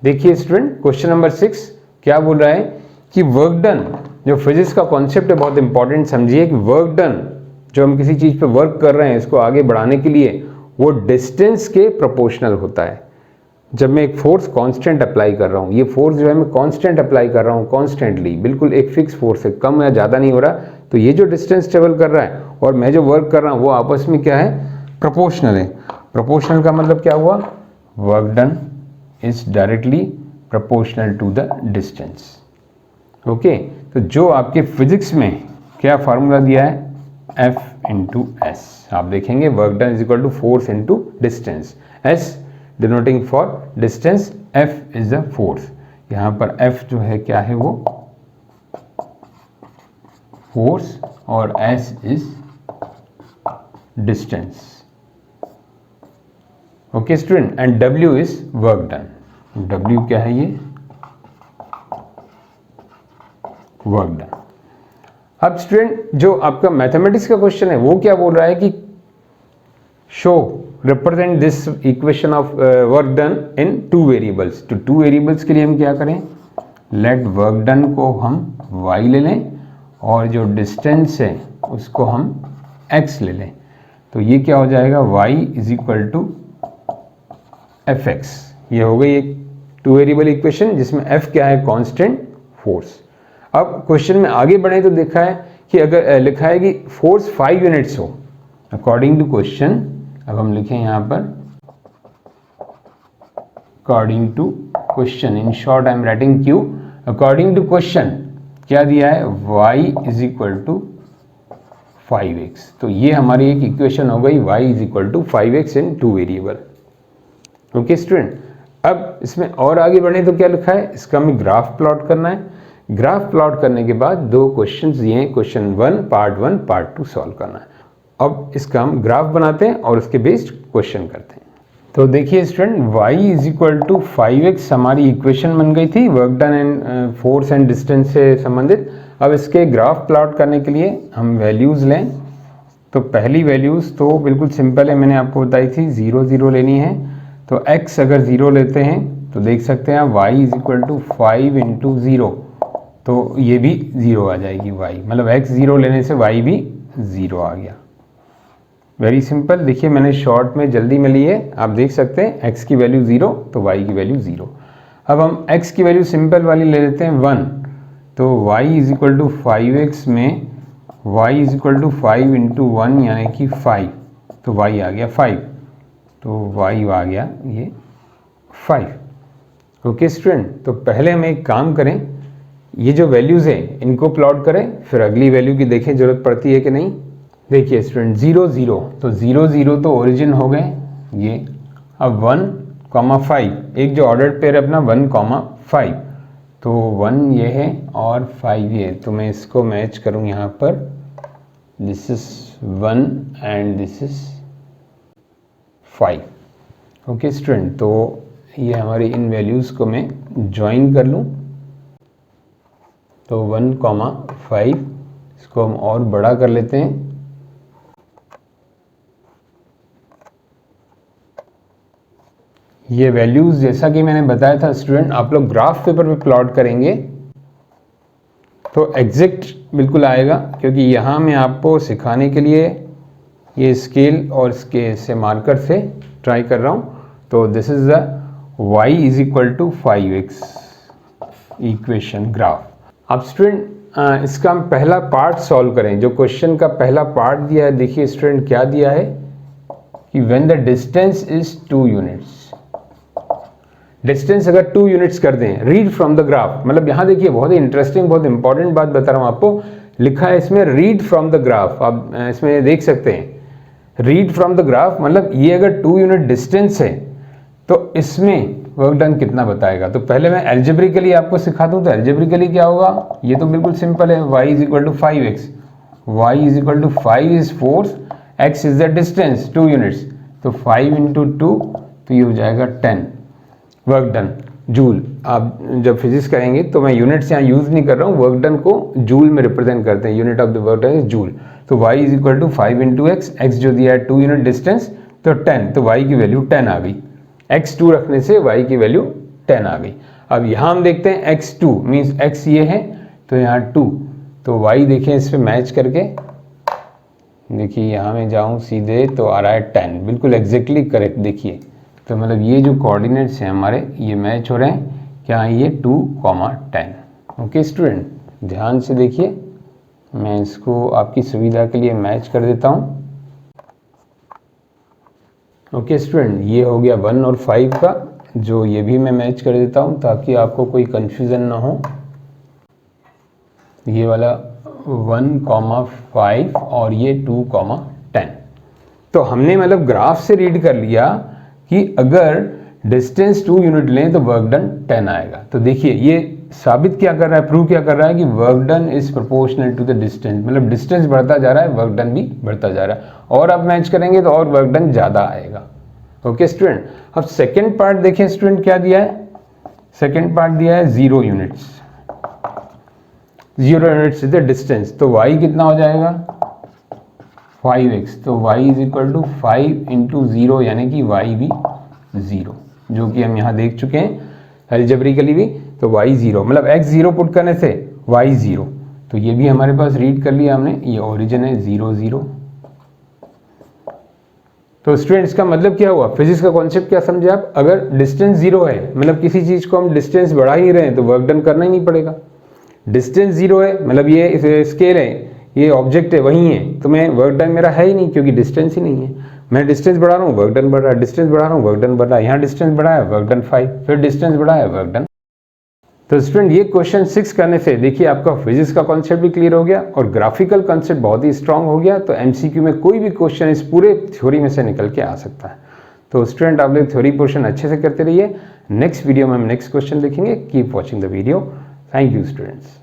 देखिए student, question number 6 क्या बोल रहा है कि वर्क डन, जो फिजिक्स का कॉन्सेप्ट है बहुत इंपॉर्टेंट समझिए कि वर्क डन, जो हम किसी चीज पे वर्क कर रहे हैं इसको आगे बढ़ाने के लिए, वो डिस्टेंस के प्रोपोर्शनल होता है। जब मैं एक फोर्स कांस्टेंट अप्लाई कर रहा हूँ, ये फोर्स जो है मैं कांस्टेंट अप्लाई कर रहा हूँ, कॉन्स्टेंटली, बिल्कुल एक फिक्स फोर्स है, कम या ज़्यादा नहीं हो रहा, तो ये जो डिस्टेंस ट्रेवल कर रहा है और मैं जो वर्क कर रहा हूँ वो आपस में क्या है, प्रोपोर्शनल है। प्रोपोर्शनल का मतलब क्या हुआ, work done is directly proportional to the distance. Okay, तो जो आपके फिजिक्स में क्या फार्मूला दिया है, F इंटू एस, आप देखेंगे work done is equal to force into distance, S denoting for distance, F is the force. यहाँ पर F जो है क्या है, वो फोर्स और S is distance. Okay student, and W is work done. W क्या है, ये वर्क डन। अब स्टूडेंट जो आपका मैथमेटिक्स का क्वेश्चन है वो क्या बोल रहा है कि show represent this equation of work done in two variables. तो टू वेरिएबल्स के लिए हम क्या करें, लेट वर्क डन को हम y ले लें और जो डिस्टेंस है उसको हम x ले लें। तो ये क्या हो जाएगा, y is equal to F x. ये हो गई एक टू वेरिएबल इक्वेशन जिसमें f क्या है, कांस्टेंट फोर्स। अब क्वेश्चन में आगे बढ़े तो देखा है कि अगर लिखा है कि फोर्स 5 यूनिट्स हो अकॉर्डिंग टू क्वेश्चन। अब हम लिखें यहाँ पर according to question, in short I am writing Q. According to question क्या दिया है, y is equal to 5x। तो ये हमारी एक इक्वेशन हो गई, y is equal to 5x in two variable. Okay student, अब इसमें और आगे बढ़े तो क्या लिखा है, इसका हमें ग्राफ प्लॉट करना है। ग्राफ प्लॉट करने के बाद दो क्वेश्चंस दिए हैं, क्वेश्चन 1 पार्ट 1 पार्ट 2 सॉल्व करना है। अब इसका हम ग्राफ बनाते हैं और उसके बेस्ड क्वेश्चन करते हैं। तो देखिए student, y is equal to 5x हमारी इक्वेशन बन गई थी work done and force and distance से संबंधित। अब इसके ग्राफ प्लॉट करने के लिए हम वैल्यूज़ लें। तो पहली वैल्यूज़ तो बिल्कुल सिंपल है, मैंने आपको बताई थी, 0 0 लेनी है। तो x अगर 0 लेते हैं तो देख सकते हैं y is equal to 5 into 0, तो ये भी 0 आ जाएगी y, मतलब x 0 लेने से y भी 0 आ गया। वेरी सिंपल, देखिए मैंने शॉर्ट में जल्दी में ली है, आप देख सकते हैं x की वैल्यू 0 तो y की वैल्यू 0। अब हम x की वैल्यू सिंपल वाली ले लेते हैं 1, तो y is equal to 5x में y is equal to 5 into 1 यानी कि 5, तो y आ गया 5, तो y आ गया ये 5। ओके स्टूडेंट, तो पहले हम एक काम करें, ये जो वैल्यूज़ हैं इनको प्लॉट करें, फिर अगली वैल्यू की देखें ज़रूरत पड़ती है कि नहीं। देखिए स्टूडेंट, 0 0, तो 0 0 तो ओरिजिन हो गए ये। अब 1,5, एक जो ऑर्डर्ड पेयर है अपना 1,5, तो 1 ये है और 5 ये, तो मैं इसको मैच करूँ यहाँ पर, this is 1 and this is 5। Okay student, तो ये हमारी इन वैल्यूज़ को मैं ज्वाइन कर लूँ, तो 1,5 इसको हम और बड़ा कर लेते हैं। ये वैल्यूज़ जैसा कि मैंने बताया था स्टूडेंट, आप लोग ग्राफ पेपर पे प्लॉट करेंगे तो एग्जैक्ट बिल्कुल आएगा, क्योंकि यहाँ मैं आपको सिखाने के लिए ये स्केल और इसके से मार्कर से ट्राई कर रहा हूँ। तो this is the y is equal to 5x equation graph. अब स्टूडेंट इसका हम पहला पार्ट सॉल्व करें। जो क्वेश्चन का पहला पार्ट दिया है, देखिए स्टूडेंट क्या दिया है कि when the distance is 2 units, distance अगर 2 यूनिट्स कर दें, रीड फ्रॉम द ग्राफ, मतलब यहाँ देखिए बहुत ही इंटरेस्टिंग बहुत इंपॉर्टेंट बात बता रहा हूँ आपको, लिखा है इसमें रीड फ्रॉम द ग्राफ। आप इसमें देख सकते हैं रीड फ्रॉम द ग्राफ, मतलब ये अगर 2 यूनिट डिस्टेंस है तो इसमें वर्क डन कितना बताएगा। तो पहले मैं एल्जेब्रिकली आपको सिखा दूं, तो एल्जेब्रिकली क्या होगा, ये तो बिल्कुल सिंपल है, y is equal to 5x, y is equal to 5 is force, x is the distance 2 units, तो 5 इंटू 2, तो ये हो जाएगा 10 वर्क डन जूल। आप जब फिजिक्स करेंगे तो मैं यूनिट्स यहाँ यूज नहीं कर रहा हूँ, वर्क डन को जूल में रिप्रेजेंट करते हैं, unit of the work done is joule. तो y is equal to 5 into x, x जो दिया है 2 यूनिट डिस्टेंस तो 10, तो y की वैल्यू 10 आ गई। x2 रखने से y की वैल्यू 10 आ गई। अब यहाँ हम देखते हैं x2 मीन्स x ये है तो यहाँ 2, तो y देखें इस पे मैच करके, देखिए यहाँ मैं जाऊँ सीधे तो आ रहा है 10, बिल्कुल एग्जैक्टली करेक्ट। देखिए तो मतलब ये जो कोऑर्डिनेट्स हैं हमारे ये मैच हो रहे हैं, क्या ये 2,10। ओके स्टूडेंट, ध्यान से देखिए, मैं इसको आपकी सुविधा के लिए मैच कर देता हूँ। ओके स्टूडेंट, ये हो गया 1 और 5 का, जो ये भी मैं मैच कर देता हूँ ताकि आपको कोई कंफ्यूजन ना हो। ये वाला 1,5 और ये 2,10। तो हमने मतलब ग्राफ से रीड कर लिया कि अगर डिस्टेंस 2 यूनिट लें तो वर्क डन 10 आएगा। तो देखिए ये साबित क्या कर रहा है, प्रूव क्या कर रहा है कि work done is proportional to the distance, मतलब डिस्टेंस बढ़ता जा रहा है, वर्क डन भी बढ़ता जा रहा है, और अब मैच करेंगे तो और वर्क डन ज़्यादा आएगा। ओके स्टूडेंट, अब सेकेंड पार्ट देखें स्टूडेंट, क्या दिया है, सेकेंड पार्ट दिया है 0 units, 0 units is the distance, तो y कितना हो जाएगा 5x, तो y is equal to 5 into 0 यानी कि y भी 0, जो कि हम यहाँ देख चुके हैं अलजेब्रिकली भी। तो y 0 मतलब x 0 पुट करने से y 0, तो ये भी हमारे पास रीड कर लिया हमने, ये ओरिजिन है 0 0। तो स्टूडेंट्स का मतलब क्या हुआ, फिजिक्स का कॉन्सेप्ट क्या समझे आप, अगर डिस्टेंस 0 है मतलब किसी चीज को हम डिस्टेंस बढ़ा ही रहे हैं तो वर्क डन करना ही नहीं पड़ेगा। डिस्टेंस 0 है मतलब ये स्केल है, ये ऑब्जेक्ट है वही है, तो मैं वर्क डन मेरा है ही नहीं क्योंकि डिस्टेंस ही नहीं है। मैं डिस्टेंस बढ़ा रहा हूँ वर्क डन बढ़ रहा है, डिस्टेंस बढ़ा रहा हूँ वर्क डन बढ़ रहा है, यहाँ डिस्टेंस बढ़ा है वर्क डन 5, फिर डिस्टेंस बढ़ा है वर्क डन। तो स्टूडेंट ये क्वेश्चन 6 करने से देखिए आपका फिजिक्स का कॉन्सेप्ट भी क्लियर हो गया और ग्राफिकल कॉन्सेप्ट बहुत ही स्ट्रांग हो गया। तो एमसीक्यू में कोई भी क्वेश्चन इस पूरे थ्योरी में से निकल के आ सकता है। तो स्टूडेंट आप लोग थ्योरी पोर्शन अच्छे से करते रहिए। नेक्स्ट वीडियो में हम नेक्स्ट क्वेश्चन देखेंगे। Keep watching the video. Thank you students.